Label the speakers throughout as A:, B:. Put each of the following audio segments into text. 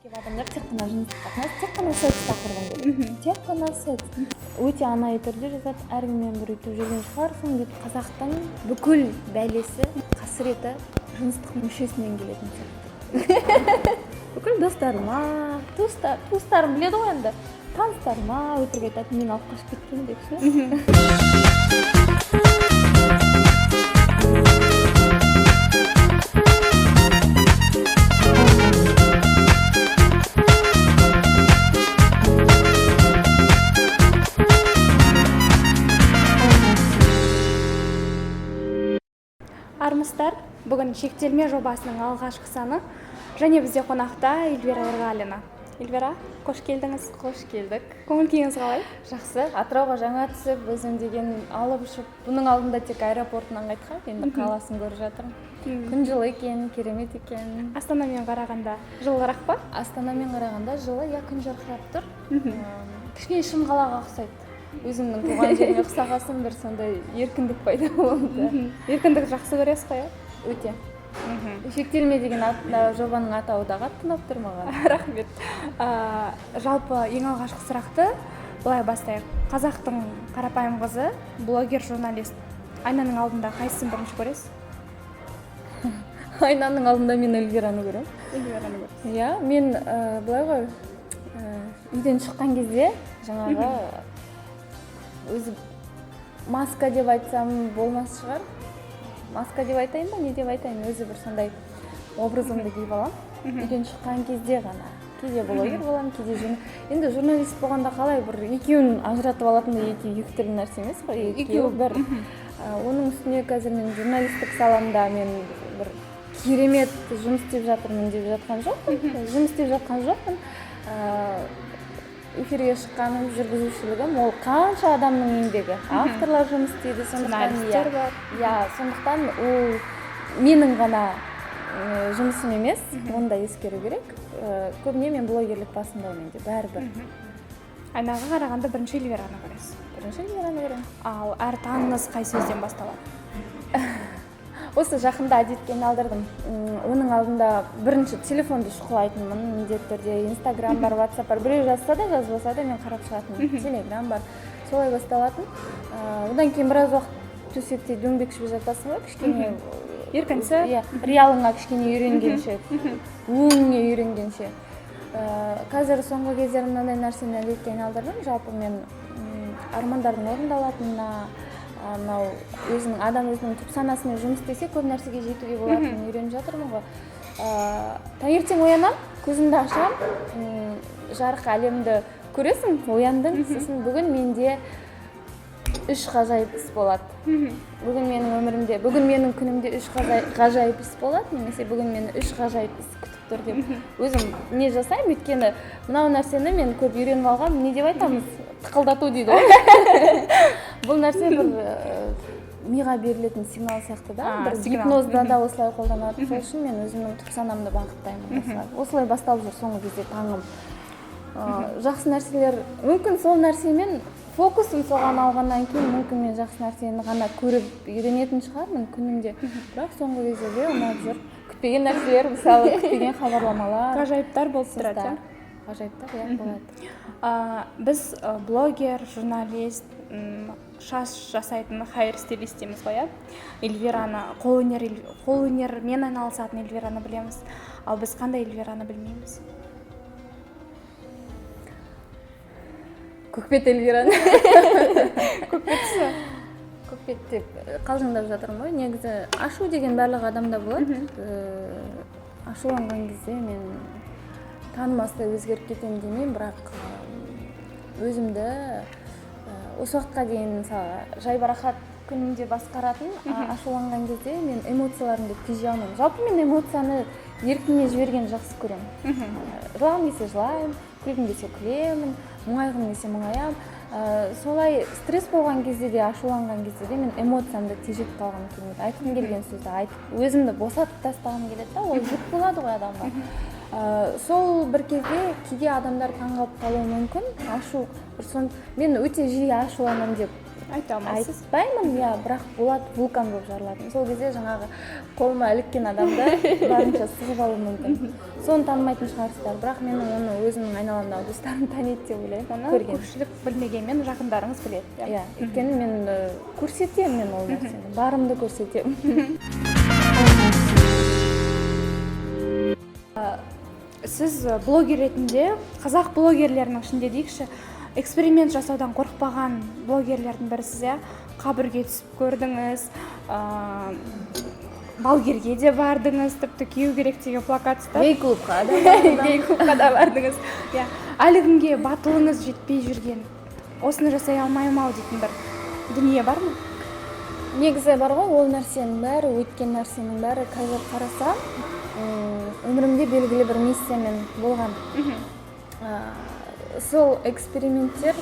A: Адамдар тек қана жыныстық қатынас, тек қана секс тақырыбын көреді. Тек қана секс. Өте анайы түрде жазады, әркіммен бір өйтіп жүрген шығарсың деп. Қазақтың бүкіл бәлесі, қасіреті жыныстық мүшесінен келетін сияқты. Бүкіл туыстарым біледі ғой енді. Таныстарыма өтірік айтады, мен алып қашып кеткен деп ше.
B: Армысыздар, бүгін шектелме жобасының алғашқы саны, және бізде қонақта Эльвира Ерғалина. Эльвира, қош келдіңіз.
A: Қош келдік.
B: Көңіл күйіңіз қалай?
A: Жақсы. Атырауға жаңа түсіп, өзім деген алып ұшып, бұның алдында тек аэропортынан қайтқан, енді қаласын көріп жатырмын. Күн жылы екен, керемет екен.
B: Астанамен қарағанда жылырақ па?
A: Астанамен қарағанда жылы, я күн жарқырап тұр. Кішкене шым қалаға ұқсайды. Өзімнің туған жеріме ұқсағасын бір сондай еркіндік пайда болды.
B: Еркіндік жақсы көресіз ғой?
A: Өте. Шектелме деген жобаның атауы да қатты ұнап тұр маған.
B: Рахмет. Жалпы ең алғашқы сұрақты былай бастайық. Қазақтың қарапайым қызы, блогер, журналист. Айнаның алдында қайсысын бірінші көресіз?
A: Айнаның алдында мен Эльвираны көремін.
B: Эльвираны көресіз.
A: Иә, мен былай ғой, үйден шыққан кезде жаңағы өзі маска деп айтсам болмас шығар. Маска деп айтайын ба, не деп айтайын, өзі бір сондай образымды киіп аламын. Үйден шыққан кезде ғана. Кейде блогер боламын, кейде енді журналист болғанда қалай бір екеуін ажыратып алатындай екі түрлі нәрсе емес қой. Екеуі бір. Оның үстіне қазір мен журналистік саламда мен бір керемет жұмыс істеп жатырмын деп жатқан жоқпын. Жұмыс істеп жатқан жоқпын. Эфирге шыққаным, жүргізушілігім, ол қанша адамның еңбегі. Авторлар жұмыс істейді, сондықтан ол менің ғана жұмысым емес, оны да ескеру керек. Көбіне мен блогерлік басындаймын деп, бәрібір.
B: Айнаға қарағанда бірінші Эльвираны көресіз.
A: Бірінші Эльвираны көремін.
B: Ал әр таңыңыз қай сөзден басталады?
A: Осы жақында әдетпен алдырдым. Оның алдында бірінші телефонды шұқылайтынмын, міндетті түрде. Инстаграм бар, WhatsApp бар. Біреу жазса да, жазбаса да мен қарап шығатынмын. Телеграм бар. Солай басталатын. Одан кейін біраз уақыт төсекте дөңбекшіп жатасың ғой, кішкене
B: еркінсіп,
A: реалыңа кішкене үйренгенше, өңіңе үйренгенше. Қазір соңғы кездері мынандай нәрсені әдетке айналдырдым. Жалпы мен армандардың орындалатынына, анау адам өзінің түп санасымен жұмыс істесе көп нәрсеге жетуге болатынын үйреніп жатырмын ғой. Таңертең оянам, көзімді ашам, жарық әлемді көресің, ояндың, сосын бүгін менде 3 ғажайып іс болады. Бүгін менің өмірімде, бүгін менің күнімде 3 ғажайып іс болады, немесе бүгін мені 3 ғажайып іс күтіп тұр деп өзім не жасаймын, өйткені мынау нәрсені мен көп үйреніп алғам, не деп айтамыз, тықылдату дейді ғой. Бұл нәрсе бір миға берілетін сигнал сияқты да, бір гипнозда да осылай қолданады. Сол үшін мен өзімнің түп санамды бағыттаймын. Осылай басталып жүр соңғы кезде таңым. Жақсы нәрселер, мүмкін сол нәрсемен фокусым соған алғаннан кейін мүмкін мен жақсы нәрсені ғана көріп үйренетін шығармын күнімде. Бірақ соңғы кезде ұнап жүр. Күтпеген нәрселер, мысалы күтпеген хабарламалар,
B: ғажайыптар болып тұрады.
A: Ғажайыптар болады.
B: Біз блогер, журналист, шаш жасайтын хайр стилист дейміз ғой. Эльвираны, қолөнермен айналысатын Эльвираны білеміз. Ал біз қандай Эльвираны білмейміз?
A: Көкбет Эльвираны.
B: Көкбетсі?
A: Көкбет деп қалжыңдап жатырмын ғой. Негізі ашу деген барлық адамда болады. Ашуланған кезде мен танымастай өзгеріп кетемін демеймін, бірақ өзімді осы уақытқа дейін мысалы жайбарақат күнінде басқаратын, ашуланған кезде мен эмоцияларымды тежей алмаймын. Жалпы мен эмоцияны еркіне жіберген жақсы көремін. Жылағым келсе жылаймын, күлгім келсе күлемін, мұңайғым келсе мұңаямын. Солай стресс болған кезде де, ашуланған кезде де мен эмоциямды тежеп қалғым келмейді. Айтқым келген сөзді айтып, өзімді босатып тастағым келеді да, ол жүк болады ғой адамға. Сол бір кезде кейде адамдар таңғалып қалуы мүмкін. Мен өте жиі ашуланамын деп
B: айта алмайсыз.
A: айтпаймын, иә, бірақ болат вулкан болып жарылатын. Сол кезде жаңағы қолыма іліккен адамды барынша сығып алуы мүмкін. Соны танымайтын шығарсыздар, бірақ мен оны өзімнің айналамдағы достарым таниды деп ойлаймын.
B: Оны
A: көрген.
B: көпшілік білмегенмен жақындарыңыз біледі.
A: Иә, өйткені мен көрсетемін мен ол нәрсені, барымды көрсетемін.
B: Сіз блогер ретінде қазақ блогерлерінің ішінде дейікші, эксперимент жасаудан қорықпаған блогерлердің бірісіз, иә? Қабірге түсіп көрдіңіз, балгерге де бардыңыз, тіпті кию керек деген плакат ұстап.
A: Гей-клубқа
B: да бардыңыз. Иә. Әлі күнге батылыңыз жетпей жүрген, осыны жасай алмаймын ау дейтін бір дүние бар ма?
A: Негізі бар ғой, ол нәрсенің бәрі, өткен нәрсенің бәрі қазір қарасам, өмірімде белгілі бір миссиямен болған. Сол эксперименттер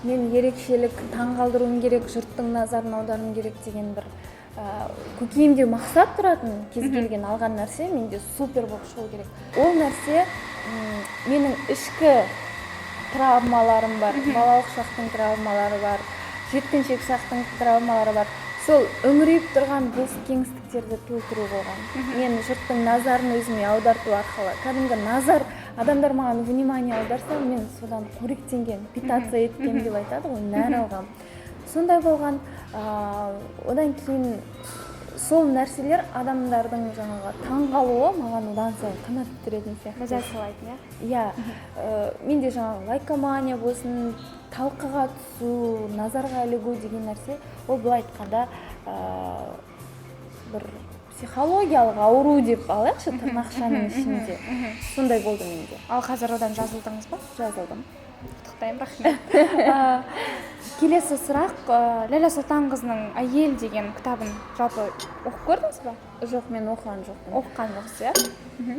A: мен ерекшелік таңғалдыруым керек, жұрттың назарын аударуым керек деген бір көкейімде мақсат тұратын кез келген алған нәрсе менде супер болып шығу керек. Ол нәрсе менің ішкі травмаларым бар, балалық шақтың травмалары бар, жеткіншек шақтың травмалары бар. Сол үңірейіп тұрған бос кеңістіктерді толтыру болған. Мен жұрттың назарын өзіме аударту арқылы, кәдімгі назар, адамдар маған внимание аударса, мен содан қоректенген, питация еткен деп айтады ғой, нәр алғам. Сондай болған. Одан кейін сол нәрселер адамдардың жаңағы таңғалуы маған одан сайын қанат бітіретін сияқты.
B: Маза сыйлайтын,
A: иә? Менде жаңағы лайкомания болсын, талқыға түсу, назарға ілігу деген нәрсе, ол былай айтқанда бір психологиялық ауру деп алайықшы, тырнақшаның ішінде. Сондай болды менде.
B: Ал қазір одан жазылдыңыз ба?
A: Жазылдым.
B: Құттықтаймын, рахмет. Келесі сұрақ, Ләйлә Сұлтанқызының «Әйел» деген кітабын жалпы оқып көрдіңіз ба?
A: Жоқ, мен оқыған жоқпын.
B: Оқыған жоқсыз, иә?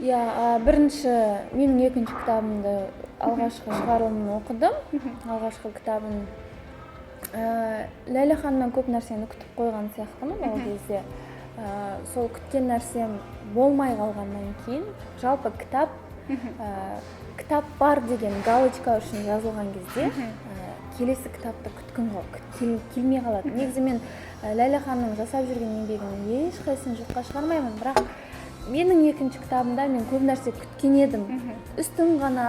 A: Иә, бірінші менің екінші кітабымды алғашқы шығарылымын оқыдым. Алғашқы кітабын Ләйлә ханымнан көп нәрсені күтіп қойған сияқтымын ол кезде. Сол күткен нәрсем болмай қалғаннан кейін, жалпы кітап бар деген галочка үшін жазылған кезде келесі кітапты күткім келмей қалады. Негізі мен Ләйлә ханымның жасап жүрген еңбегінің ешқайсысын жоққа шығармаймын, бірақ менің екінші кітабымда мен көп нәрсе күткен едім. Үстін ғана,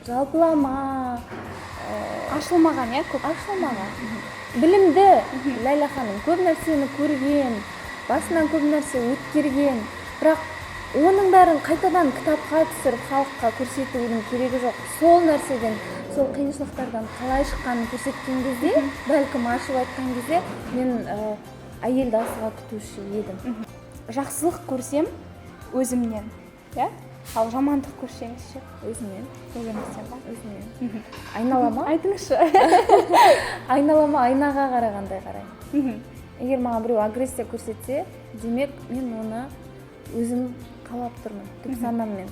A: жалпылама,
B: ашылмаған, иә, көп
A: ашылмаған. Білімді Ләйлә ханым көп нәрсені көрген, басынан көп нәрсе өткерген, бірақ оның бәрін қайтадан кітапқа түсіріп халыққа көрсетудің керегі жоқ. Сол нәрседен, сол қиыншылықтардан қалай шыққанын көрсеткен кезде, бәлкім ашып айтқан кезде, мен әйелді асыға күтуші едім.
B: Жақсылық көрсем өзімнен, иә? Ал жамандық көрсеңіз ше?
A: Өзімнен.
B: Өзіңізден ба?
A: Өзімнен. Айналама?
B: Айтыңызшы.
A: Айналама айнаға қарағандай қараймын. Егер маған біреу агрессия көрсетсе, демек мен оны өзім қалап тұрмын, түп санаммен.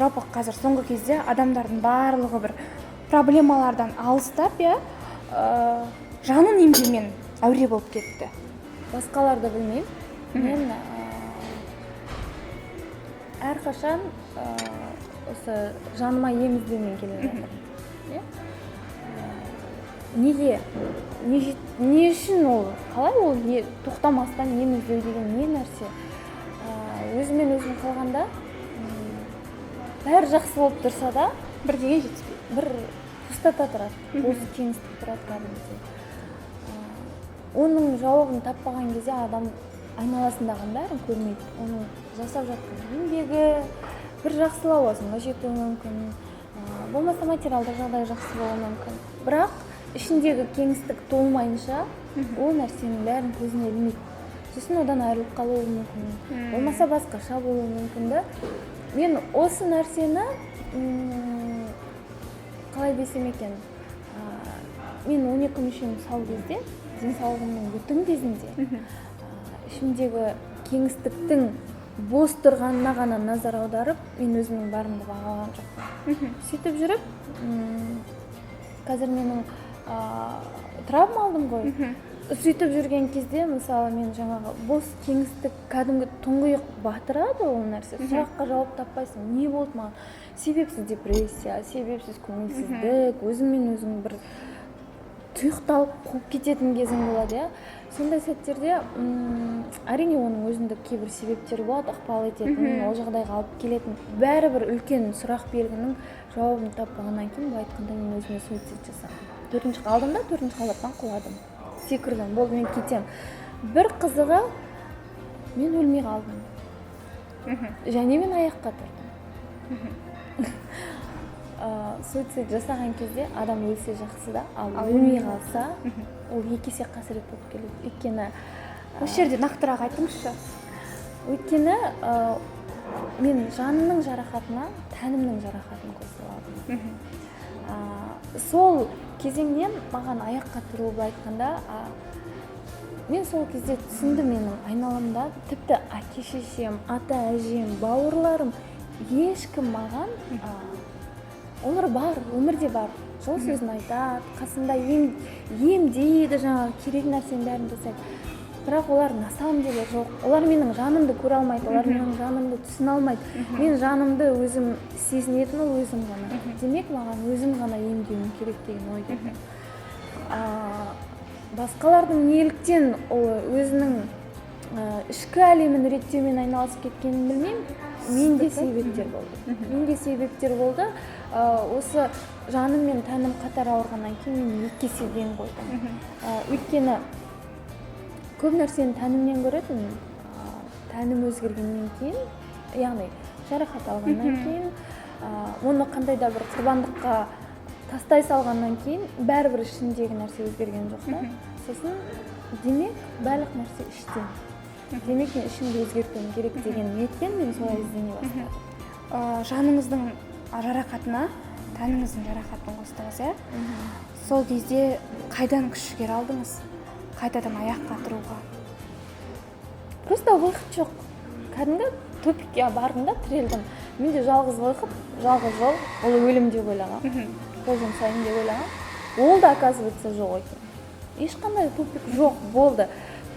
B: Жалпы қазір соңғы кезде адамдардың барлығы бір проблемалардан алыстап, иә, жанын емдеумен әуре болып кетті.
A: Басқаларды білмеймін. Мен әрқашан осы жаныма ем іздеумен келе жатырмын. Неге? Не үшін ол? Қалай ол тоқтамастан ем іздеу деген не нәрсе? Өзімен өзім қалғанда бәрі жақсы болып тұрса да,
B: бірдеңе жетіспейді.
A: бір пустота тұрады, бос кеңістік тұрады кәдімгідей. Оның жауабын таппаған кезде адам айналасындағының бәрін көрмейді. Оның жасап жатқан еңбегі, бір жақсы лауазымға жетуі мүмкін, болмаса материалдық жағдай жақсы болуы мүмкін. Бірақ ішіндегі кеңістік толмайынша ол нәрсенің бәрін көзіне ілмейді. Сосын одан айырылып қалуы мүмкін, болмаса басқаша болуы мүмкін. Мен осы нәрсені қалай десем екен, мен 12 мүшем сау кезде, денсаулығымның бүтін кезінде, ішімдегі кеңістіктің бос тұрғанына ғана назар аударып, мен өзімнің барымды бағалаған жоқпын. Сөйтіп жүріп, қазір менің травма алдым ғой. сөйтіп жүрген кезде мысалы мен жаңағы бос кеңістік кәдімгі тұңғиық батырады ол нәрсе. Сұраққа жауап таппайсың. Не болды маған? Себепсіз депрессия, себепсіз көңілсіздік, өзіңмен өзің бір тұйықталып қуып кететін кезің болады, иә. Сондай сәттерде әрине оның өзіндік кейбір себептері болады, ықпал ететін, ол жағдайға алып келетін. Бәрібір үлкен сұрақ белгінің жауабын таппағаннан кейін, былай айтқанда мен өзіме суицид жасадым. Алдым да 4-ші қабаттан құладым. Секірдім, болды, мен кетем. Бір қызығы, мен өлмей қалдым. Және мен аяққа тұрдым. Суицид жасаған кезде адам өлсе жақсы да, ал өлмей қалса, ол 2 есе қасірет болып келеді. Өйткені
B: осы жерде нақтырақ айтыңызшы.
A: Өйткені мен жанымның жарақатына тәнімнің жарақатын қосып алдым. Сол кезеңнен маған аяққа тұру былай айтқанда, мен сол кезде түсіндім, менің айналамда тіпті әке-шешем, ата-әжем, бауырларым, ешкім маған, олар бар, өмірде бар, жол сөзін айтады, қасында емдейді, жаңағы керек нәрсенің бәрін жасайды. Бірақ олар на самом деле жоқ. Олар менің жанымды көре алмайды, олар менің жанымды түсіне алмайды. Мен жанымды өзім сезінетін ол өзім ғана. Демек, маған өзім ғана емдеуім керек деген ой келді. Басқалардың неліктен өзінің ішкі әлемін реттеумен айналысып кеткенін білмеймін. Менде себептер болды. Осы жаным мен тәнім қатар ауырғаннан кейін мен 2 есе ден қойдым. Өйткені көп нәрсені тәнімнен көретін, тәнім өзгергеннен кейін, яғни жарақат алғаннан кейін, оны қандай да бір құрбандыққа тастай салғаннан кейін, бәрібір ішіндегі нәрсе өзгерген жоқ та. Сосын демек, барлық нәрсе іштен. Демек, мен ішімді өзгертуім керек деген ниетпен мен солай іздене бастадым.
B: Жаныңыздың жарақатына тәніңіздің жарақатын қостыңыз, иә? Сол кезде қайдан күш жігер алдыңыз? Қайтадан аяққа тұруға?
A: Просто выход жоқ. Кәдімгі тупикке бардым да, тірелдім. Менде жалғыз выход, жалғыз жол, ол өлім деп ойлағам. Қол жұмсайын деп ойлағам. Ол да, оказывается, жоқ екен. Ешқандай тупик жоқ, болды.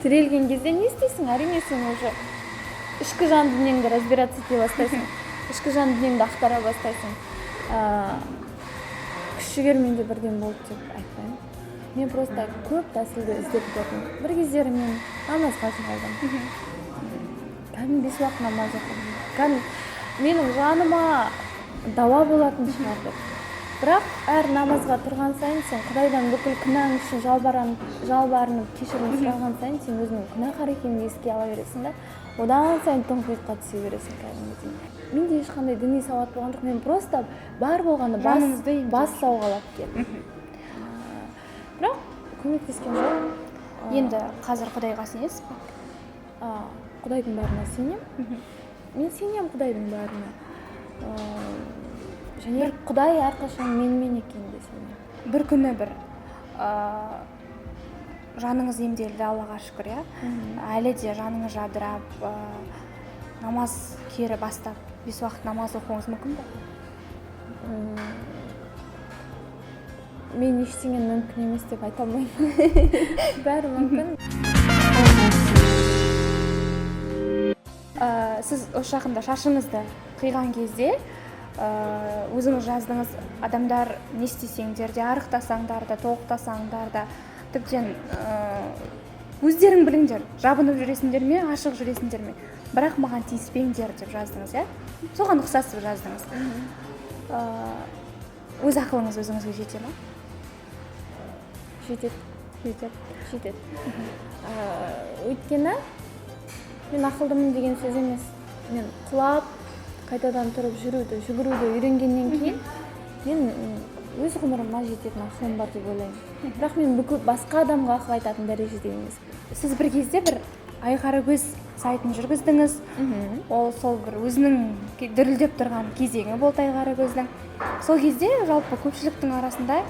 A: Тірелген кезде не істейсің? Әрине сен уже ішкі жан дүниеңді разбираться ете бастайсың. Ішкі жан дүниеңді ақтара бастайсың. Күш жігер менде бірден болды деп айтпаймын. Мен просто көп тәсілді іздеп көрдім. Бір кездері мен намазға жығылдым. Кәдімгі 5 уақыт намаз оқыдым. Менің жаныма дауа болатын шығар деп. Бірақ әр намазға тұрған сайын сен Құдайдан бүкіл күнәң үшін жалбарынып кешірім сұраған сайын сен өзіңнің күнәһар екенін еске ала бересің да, одан сайын тұңғиыққа түсе бересің кәдімгідей. Менде ешқандай діни сауат болған жоқ, мен просто бар болғаны бас сауғалап келдім. Бірақ көмектескен жоқ.
B: Енді қазір Құдайға сенесіз бе?
A: Құдайдың барына сенем. Мен сенем Құдайдың барына. Және Құдай әрқашан менімен екеніне сенем.
B: Бір күні бір жаныңыз емделді, Аллаға шүкір, иә? Әлі де жаныңыз жадырап, намаз кері бастап, 5 уақыт намаз оқуыңыз мүмкін бе?
A: Мен ештеңені мүмкін емес деп айта алмаймын. Бәрі мүмкін.
B: Сіз осы жақында шашыңызды қиған кезде өзіңіз жаздыңыз, адамдар не істесеңдер де, арықтасаңдар да, толықтасаңдар да, тіптен өздерің біліңдер, жабынып жүресіңдер ме, ашық жүресіңдер ме, бірақ маған тиіспеңдер деп жаздыңыз, иә? Соған ұқсас жаздыңыз. Өз ақылыңыз өзіңізге жете ме?
A: Жетеді. Өйткені мен ақылдымын деген сөз емес. Мен құлап, қайтадан тұрып жүгіруді үйренгеннен кейін мен өз ғұмырыма жететін ақылым бар деп ойлаймын. Бірақ мен басқа адамға ақыл айтатын дәрежеде емес.
B: Сіз бір кезде бір Айқарагөз сайтын жүргіздіңіз. Ол сол бір өзінің дүрілдеп тұрған кезеңі болды Айқарагөздің. Сол кезде жалпы көпшіліктің арасында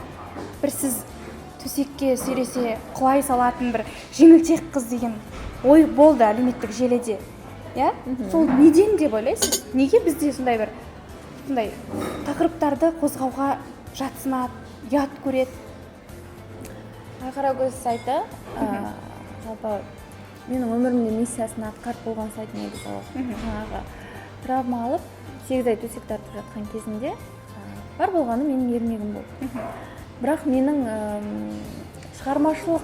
B: бір сіз төсекке сүйресе құлай салатын бір жеңілтек қыз деген ой болды әлеуметтік желіде. иә? Сол неден деп ойлайсыз? Неге бізде сондай бір тақырыптарды қозғауға жатсынады, ұят көреді?
A: Айқарагөз сайты жалпы менің өмірімде миссиясын атқарып болған сайт негізі ол. Жаңағы травма алып 8 ай төсек тартып жатқан кезінде бар болғаны менің ермегім болды. Бірақ менің шығармашылық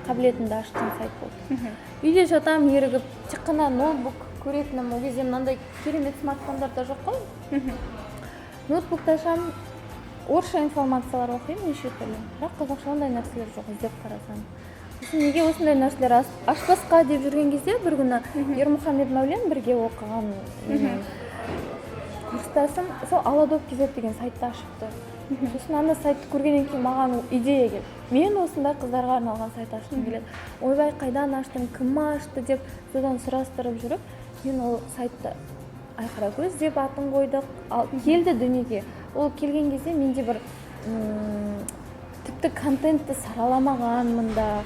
A: қабілетімді ашқан сайт болды. Үйде жатам, ерігіп, тек қана ноутбук көретінім, ол кезде мынандай керемет смартфондар да жоқ қой. Ноутбукты ашам, орысша информациялар оқимын неше түрлі. Бірақ қазақша ондай нәрселер жоқ, іздеп қарасам. Неге осындай нәрселер ашпасқа деп жүрген кезде бір күні Ермұхамед Мәулен бірге оқыған курстасым сол Аладоп.kz деген сайтты ашыпты. Сосын анда сайтты көргеннен кейін маған идея келді. Мен осындай қыздарға арналған сайт ашқым келеді. Ойбай, қайдан аштың, кім ашты деп содан сұрастырып жүріп, мен ол сайтты Айқарагөз деп атын қойдық. Ал келді дүниеге. Ол келген кезде менде бір тіпті контентті сараламағанмын да,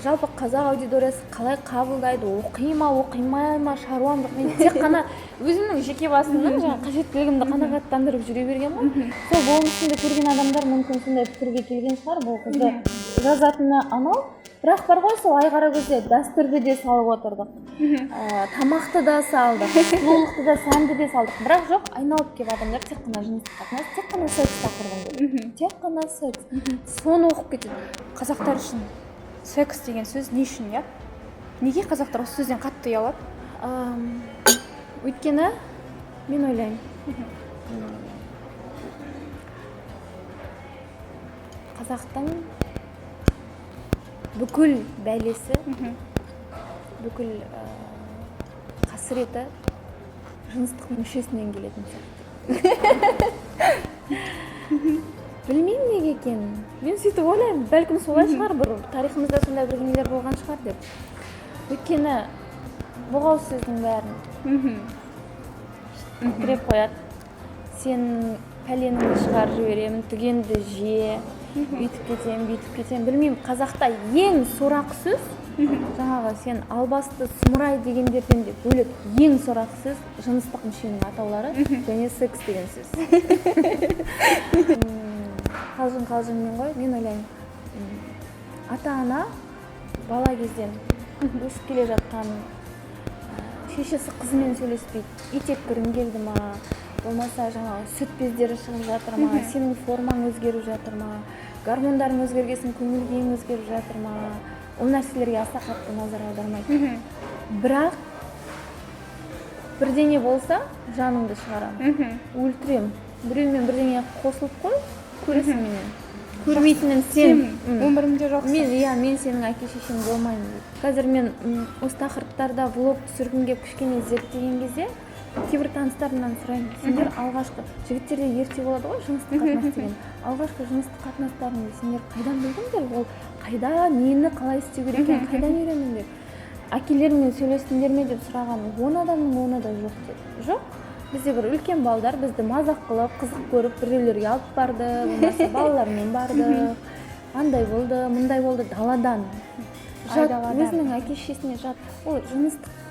A: жалпы қазақ аудиториясы қалай қабылдайды, оқи ма, оқимай ма, шаруам жоқ. Мен тек қана өзімнің жеке басымның қажеттілігімді қанағаттандырып жүре берген ғой. Сол болмысында көрген адамдар мүмкін сондай пікірге келген шығар, бұл қызды жазатыны анау. Бірақ бар ғой, сол Айқарагөзде дәстүрді де салып отырдық, тамақты да салдық, сұлулықты да, сәнді де салдық. Бірақ жоқ, айналып келіп адамдар тек қана жыныстық қатынас, тек қана секс тақырыбын, тек қана секс. Соны оқып кетеді.
B: Қазақтар үшін секс деген сөз не үшін, иә? Неге қазақтар осы сөзден қатты ұялады?
A: Өйткені мен ойлаймын, қазақтың бүкіл бәлесі, бүкіл қасіреті жыныстық мүшесінен келетін сияқты. Білмеймін неге екенін. Мен сөйтіп ойлаймын, бәлкім солай шығар, бір тарихымызда сондай бір нелер болған шығар деп. Өйткені бұғау сөздің бәрін тіреп қояды. Сен пәленіңді шығарып жіберемін, түгенді же, үйтіп кетем. Білмеймін, қазақта ең сорақ сөз, жаңағы сен албасты, сұмырай дегендерден де бөлек ең сорақ сөз жыныстық мүшенің атаулары және секс деген сөз. Қалжың ғой, мен ойлаймын, ата-ана бала кезден өсіп келе жатқан шешесі қызымен сөйлеспейді, итеккірім келді ма, болмаса жаңағы сүт бездері шығып жатыр ма, сенің формаң өзгеріп жатыр ма, гормондарың өзгергесін, көңіл-күйің өзгеріп жатыр ма, ол нәрселерге аса қатты назар аудармайды. Бірақ бірдеңе болса жаныңды шығарамын, өлтірем. Біреумен бірдеңе қосылып қой, көресің менен. Көрмейтінін сен
B: өмірімде жоқсың.
A: Мен сенің әке-шешең болмаймын дейді. Қазір мен осы тақырыптарда влог түсіргім келіп кішкене зерттеген кезде кейбір таныстарымнан сұраймын, сендер алғашқы жігіттерде ерте болады ғой жыныстық қатынас деген. Алғашқы жыныстық қатынастарыңды сендер қайдан білдіңдер? Ол қайда, нені қалай істеу керек екенін қайдан үйрендіңдер? Әкелеріңмен сөйлестіңдер ме деп сұраған 10 адамның 10-ы да жоқ деді. Жоқ. Бізде бір үлкен балдар бізді мазақ қылып, қызық көріп біреулерге алып барды, болмаса балалармен барды. Андай болды, мұндай болды, даладан. Жат, өзінің әке-шешесіне жат. Ол жыныстық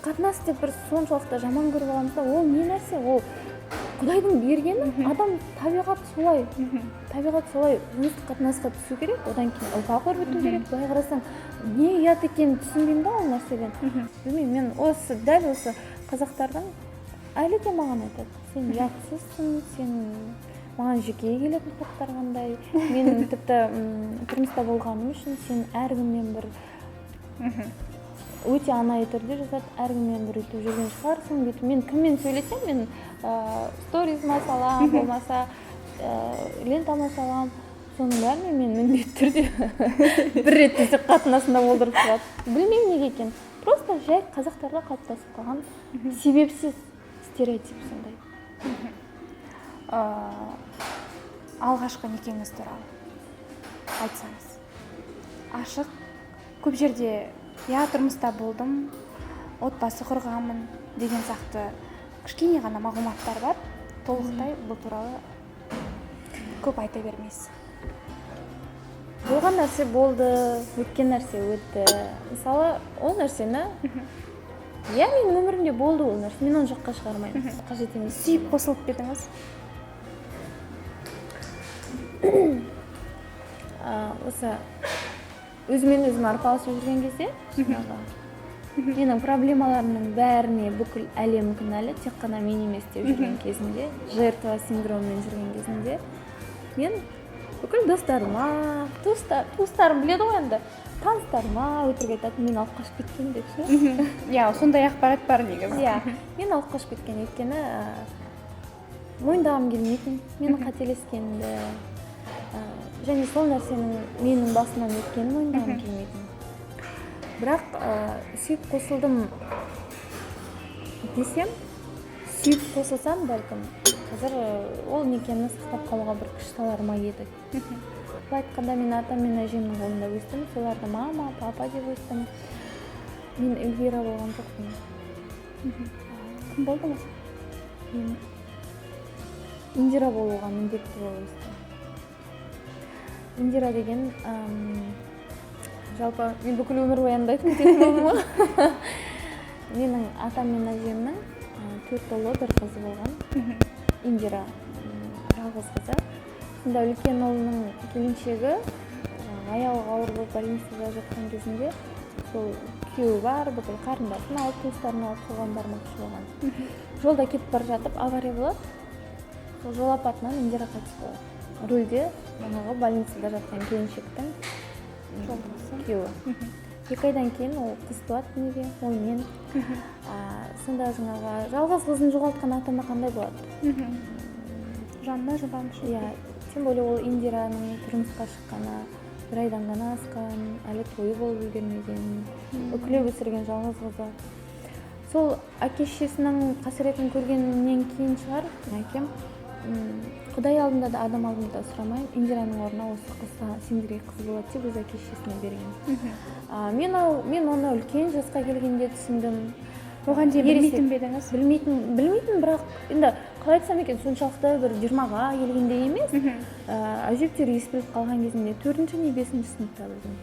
A: қатынас деп бір соншалықты жаман көріп аламыз да, ол не нәрсе? Ол Құдайдың бергені, адам табиғат солай. Табиғат солай жыныстық қатынасқа түсу керек, одан кейін ұлға көрсету керек. Былай қарасаң, не ұят екенін түсінбеймін да ол нәрседен. Білмеймін, мен дәл осы қазақтардың әлі де маған айтады, сен ұятсызсың, сен маған жеке келетін хаттар қандай, мен тіпті тұрмыста болғаным үшін сен әркіммен бір өте анайы түрде жазады, әркіммен бір өйтіп жүрген шығарсың, бүйтіп мен кіммен сөйлесем, мен сторизма салам, болмаса лентама салам, соның бәріне мен міндетті түрде бір рет төсек қатынасында болдырып шығады. Білмеймін неге екен, просто жай қазақтарда қалыптасып қалған себепсіз стереотип сондай.
B: Алғашқы некеңіз туралы айтсаңыз. Ашық, көп жерде тұрмыста болдым, отбасы құрғанмын деген сияқты кішкене ғана мағлұматтар бар. Толықтай бұл туралы көп айта бермейсіз.
A: Болған нәрсе болды, өткен нәрсе өтті. Мысалы, ол нәрсені менің өмірімде болды ол нәрсе, мен оны жаққа шығармаймын. Қажет емес.
B: Сүйіп қосылып кетіңіз.
A: осы өзімен өзім арпалысып жүрген кезде жаңағы менің проблемаларымның бәріне бүкіл әлем кінәлі, тек қана мен емес деп жүрген кезімде, жертва синдромымен жүрген кезімде, мен бүкіл туыстарым біледі ғой енді, таныстарыма өтірік айтатын, мен алып қашып кеткен деп ше.
B: Иә, сондай ақпарат бар негізі.
A: Иә, мен алып қашып кеткен, өйткені мойындағым келмейтін, менің қателескенімді, және сол нәрсенің менің басымнан өткенін мойындағым келмейтін. Бірақ сүйіп қосылдым десем, сүйіп қосылсам бәлкім, қазір ол некемді сақтап қалуға бір күш салар ма еді. Былай айтқанда, мен атам мен әжемнің қолында өстім, соларды мама, папа деп өстім. Мен Эльвира болған жоқпын. Кім болдыңыз? Мен Индира болуға міндетті болып өстім. Индира деген жалпы мен бүкіл өмір бойында айтып кететін болдым ғой. Менің атам мен әжемнің 4 ұлы, 1 қызы болған. Индира жалғыз қызы. Сонда үлкен ұлының келіншегі аяғы ауыр болып больницада жатқан кезінде сол күйеуі бар, бүкіл қарындасын алып, туыстарын алып соған бармақшы болған. Жолда кетіп бара жатып авария болады. Сол жол апатынан Индира қайтыс болады. Рөлде жаңағы больницада жатқан келіншектің күйеуі. 2 айдан кейін ол қыз туады дүниеге, ол мен. Сонда жаңағы жалғыз қызын жоғалтқан ата-ана қандай болады?
B: Жанына жұбаныш.
A: Иә, тем более ол Индираның тұрмысқа шыққаны 1 айдан ғана асқан, әлі тойы болып үлгермеген, үкілеп өсірген жалғыз қызы. Сол әке-шешесінің қасіретін көргеннен кейін шығар, әкем Құдай алдында да адам алдында да сұрамай, Индираның орнына осы қызға сендерге қыз болады деп өз әке-шешесіне берген. Мен оны үлкен жасқа келгенде түсіндім.
B: Оған дейін білмейтін бе едіңіз?
A: Білмейтін, бірақ енді қалай айтсам екен, соншалықты бір 20-ға келгенде емес, әжептәуір ес біліп қалған кезінде 4-ші не 5-ші сыныпта білдім.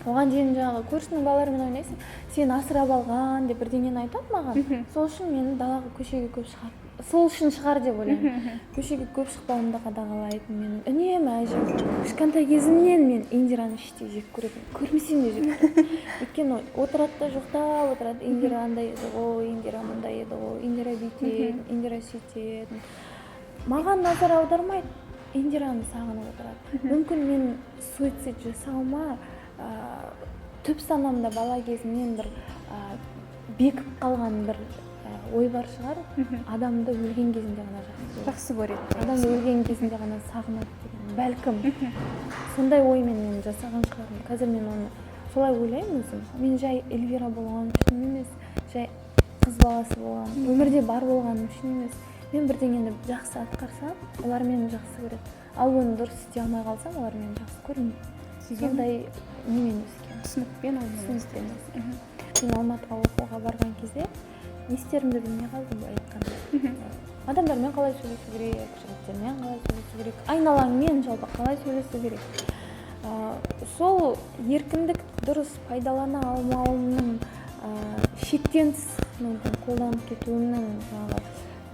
A: Оған дейін жаңағы көршінің балаларымен ойнайсың, сен асырап алған деп бірдеңені айтады маған. Сол үшін мені далаға көшеге көп шығарып, сол үшін шығар деп ойлаймын. Көшеге көп шықпауымды қадағалайтын менің үнемі әжем. Кішкентай кезімнен мен Индираны іштей жек көретін. Көрмесем де жек көретін. Өйткені отырады да жоқтап отырады. Индира андай еді ғой, Индира мындай еді ғой, Индира бүйтеді, Индира сөйтеді. Маған назар аудармайды, Индираны сағынып отырады. Мүмкін мен суицид жасауыма түп санамда бала кезімнен бір бекіп қалған бір ой бар шығар. Адамды өлген кезінде ғана
B: жақсы көреді.
A: Адамды өлген кезінде ғана сағынады деген. Бәлкім сондай оймен мен жасаған шығармын. Қазір мен оны солай ойлаймын өзім. Мен жай Эльвира болған үшін емес, жай қыз баласы болған, өмірде бар болғаным үшін емес. Мен бірдеңені жақсы атқарсам, олар мені жақсы көреді. Ал оны дұрыс істей алмай қалсам, олар мені жақсы көрмейді. Сондай немен өскен.
B: Түсінікпен
A: өскен. Мен Алматыға оқуға барған кезде не істерімді білмей қалдым, былай айтқанда. Адамдармен қалай сөйлесу керек, жігіттермен қалай сөйлесу керек, айналаңмен жалпы қалай сөйлесу керек. Сол еркіндік дұрыс пайдалана алмауымның шектен тыс мүмкін қолданып кетуімнің жаңағы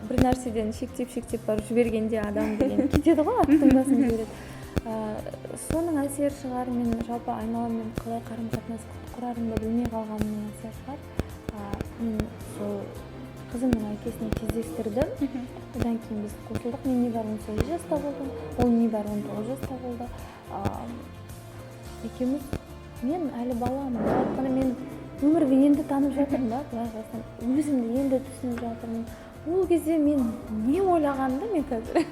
A: бір нәрседен шектеп барып жібергенде адам деген кетеді ғой, аттың басын жібереді. Соның әсері шығар, мен жалпы айналаммен қалай қарым-қатынас құрарымды білмей қалғанымның әсері шығар. Мен сол қызымның әкесін кездестірдім. Одан кейін біз қосылдық. Мен небәрі 18 жаста болдым, ол небәрі 19 жаста болды. Екеуміз, мен әлі баламын. Айтқанда мен өмірді енді танып жатырмын да, былай қарасам, өзімді енді түсініп жатырмын. Ол кезде мен не ойлағанымды мен қазір.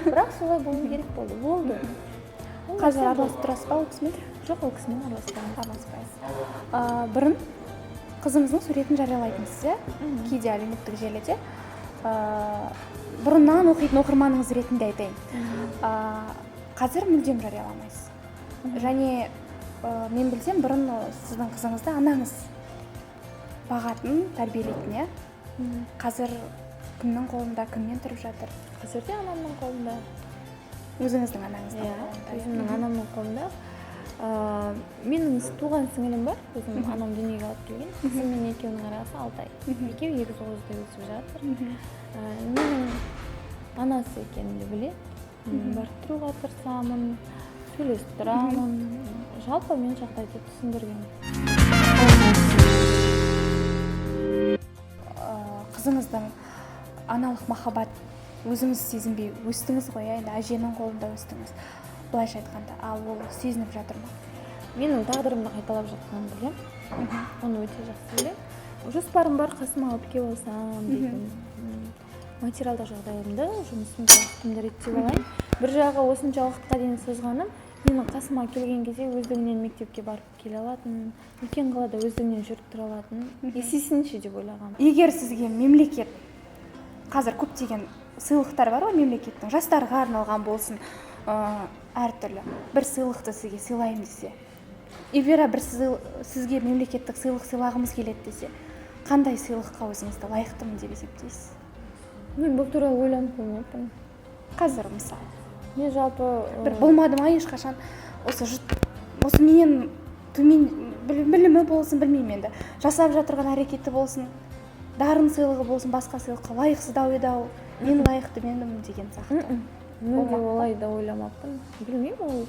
A: Бірақ солай болу керек болды.
B: Қазір араласып тұрасыз ба ол кісімен?
A: Жоқ, ол кісімен араласпаймыз.
B: Бұрын қызыңыздың суретін жариялайтынсыз, иә? Кейде әлеуметтік желіде. Бұрыннан оқитын оқырманыңыз ретінде айтайын. Қазір мүлдем жарияламайсыз. Және мен білсем, бұрын сіздің қызыңызды анаңыз бағатын, тәрбиелейтін, иә? Қазір кімнің қолында, кіммен тұрып жатыр?
A: Қазірде анамның қолында.
B: Өзіңіздің анаңыздың
A: қолында?
B: Иә,
A: өзімнің анамның қолында. Менің туған сіңілім бар, өзім анам дүниеге алып келген. Қызым мен екеуінің арасы 6 ай. Екеуі егіз ұғызда өсіп жатыр. Менің анасы екенімді біледі. Барып тұруға тырысамын, сөйлесіп тұрамын. Жалпы мен жағдай деп түсіндірген.
B: Қызыңыздың аналық махаббат өзіңіз сезінбей өстіңіз ғой, енді әженің қолында өстіңіз. Былайша айтқанда, ал ол сезініп жатыр ма?
A: Менің тағдырымды қайталап жатқанын білем. Оны өте жақсы білем. Жоспарым бар, қасыма алып келіп алсам дейтін. Материалдық жағдайымды, жұмысымды, уақытымды реттеп алайын. Bir жағы осынша уақытқа дейін созғаным, менің қасыма келген кезде өздігінен мектепке барып келе алатын, үлкен қалада өздігінен жүріп тұра алатын, есесінші деп ойлағам.
B: Егер сізге мемлекет, қазір көптеген сыйлықтар бар ғой мемлекеттің, жастарға арналған болсын, әртүрлі бір сыйлықты сізге сыйлайын десе, Эльвира бір сізге мемлекеттік сыйлық сыйлағымыз келеді десе, қандай сыйлыққа өзіңізді лайықтымын деп есептейсіз?
A: Мен бұл туралы ойланып көрмеппін.
B: Қазір мысалы.
A: Мен жалпы
B: бір болмады ма ешқашан осы менен төмен білімі болсын, білмеймін енді. Жасап жатырған әрекеті болсын, дарын сыйлығы болсын, басқа сыйлыққа лайықсыздау еді-ау, мен лайықты менмін деген сияқты.
A: Мүлде олай да ойламаппын. Білмеймін,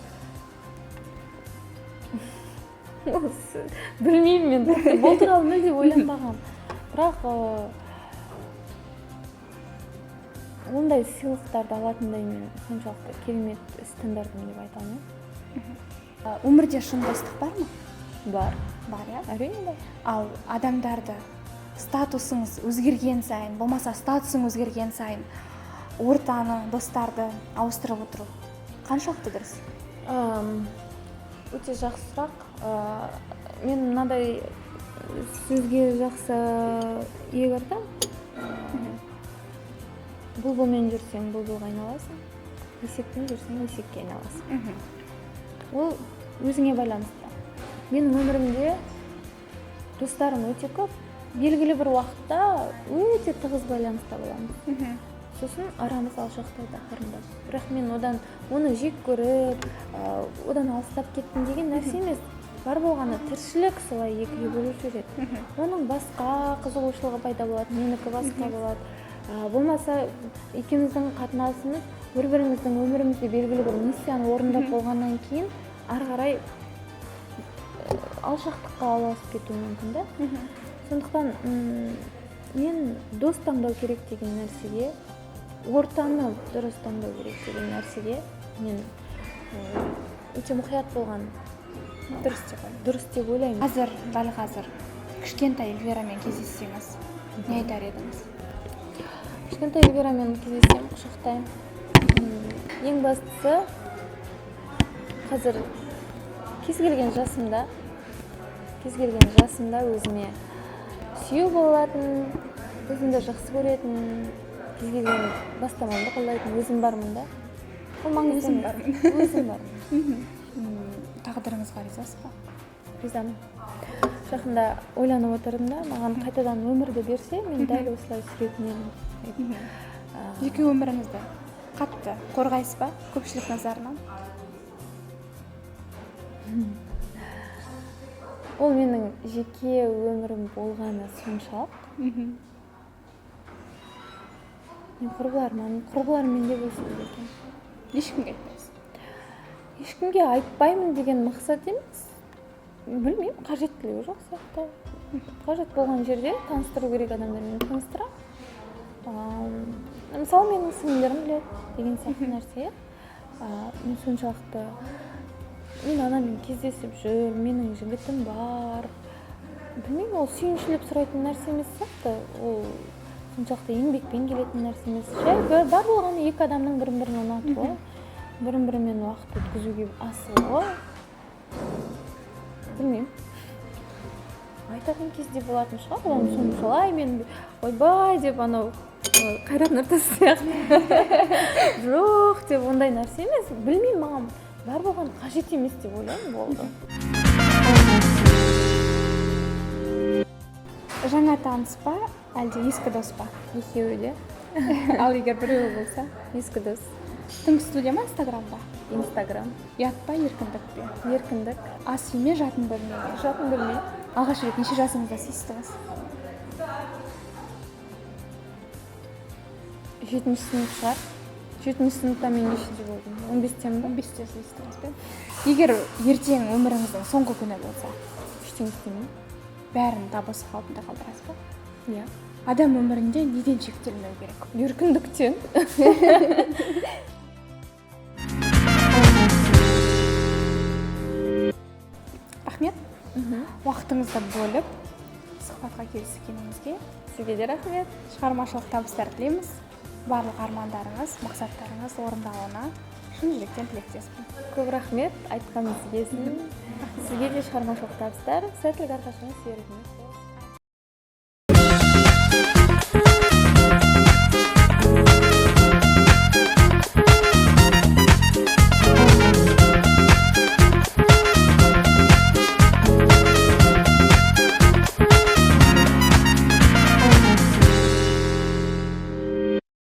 A: білмеймін мен. Бұл туралы мүлде ойланбағам. Бірақ ондай сыйлықтарды алатындай мен соншалықты керемет стандартым деп айта алмаймын.
B: Өмірде шын достық бар ма?
A: Бар.
B: Бар, иә?
A: Әрине бар.
B: Ал адамдарды статусыңыз өзгерген сайын, болмаса статусың өзгерген сайын, ортаны, достарды ауыстырып отыру қаншалықты дұрыс?
A: Өте жақсы сұрақ. Мен мынадай сөзге жақсы иек артам. Бұлбұлмен жүрсең, бұлбұлға айналасың. Есекпен жүрсең, есекке айналасың. Ол өзіңе байланысты. Менің өмірімде достарым өте көп. Белгілі бір уақытта өте тығыз байланыста боламыз. Сосын арамыз алшақтайды ақырында. Бірақ мен оны жек көріп, одан алыстап кеттім деген нәрсе емес. Бар болғаны тіршілік солай екіге бөліп жібереді. Оның басқа қызығушылығы пайда болады, менікі басқа болады. Болмаса екеуміздің қатынасымыз бір-біріміздің өмірімізде белгілі бір миссияны орындап болғаннан кейін ары қарай алшақтыққа ұласып кетуі мүмкін да. Сондықтан мен дос таңдау керек деген нәрсеге, ортаны дұрыс таңдау керек деген нәрсеге мен өте мұқият болған дұрыс деп ойлаймын.
B: Қазір, дәл қазір кішкентай Эльвирамен кездессеңіз, не айтар едіңіз?
A: Кішкентай Эльвирамен кездессем, құшақтаймын. Ең бастысы қазір кез келген жасымда өзіме сүйеу болатын, өзімді жақсы көретін, кез келген бастамамды қолдайтын өзім бармын да. Ол маңызды емес. Өзім бармын.
B: Тағдырыңызға ризасыз ба?
A: Ризамын. Жақында ойланып отырдым да, маған қайтадан өмірді берсе, мен дәл осылай сүретін едім.
B: Жеке өміріңізді қатты қорғайсыз ба көпшілік назарынан?
A: Ол менің жеке өмірім болғаны соншалық. Мен құрбыларыммен де бөлісіп екен.
B: Ешкімге айтпайсыз?
A: Ешкімге айтпаймын деген мақсат емес. Білмеймін, қажеттілігі жоқ сияқты. Қажет болған жерде таныстыру керек адамдармен таныстырамын. Мысалы менің сіңлілерім біледі деген сияқты нәрсе. Мен соншалықты мен анамен кездесіп жүр, менің жігітім бар. Білмеймін, ол сүйіншілеп сұрайтын нәрсе емес сияқты. Ол соншалықты еңбекпен келетін нәрсе емес. Бар болғаны екі адамның бірін-бірін ұнатуы, бірін-бірімен уақыт өткізуге асығуы. Білмеймін. Айтатын кезде болатын шығар, оны соншалай мен ойбай деп анау Қайрат Нұртас сияқты жоқ деп ондай нәрсе емес. Білмеймін, маған бар болған қажет емес деп ойлаймын, болды.
B: Жаңа таныс па, әлде ескі дос па?
A: Екеуі де.
B: Ал егер біреуі болса?
A: Ескі дос.
B: Түнгі студия ма, Инстаграм ба?
A: Инстаграм.
B: Ұят па, еркіндік пе?
A: Еркіндік.
B: Ас үй ме, жатын бөлме ме?
A: Жатын бөлме.
B: Алғаш рет неше жасыңызда сүйістіңіз?
A: 7-ші сынып шығар. жетінші сыныпта мен нешеде болдым? 15-темін ба?
B: 15-те істейсіз бе? Егер ертең өміріңіздің соңғы күні болса,
A: ештеңе істемеймін.
B: бәрін табыс қалпында қалдырасыз ба?
A: Иә.
B: Адам өмірінде неден шектелмеу керек?
A: Еркіндіктен.
B: Рахмет. Уақытыңызды бөліп, сұхбатқа келіскеніңізге
A: Сізге де рахмет.
B: шығармашылық табыстар тілейміз. Барлық армандарыңыз, мақсаттарыңыз орындалуына шын жүректен тілектеспін.
A: Көп рахмет, айтқаныңыз келсін. Сізге де шығармашылық табыстар, сәттілік әрқашан серігіңіз.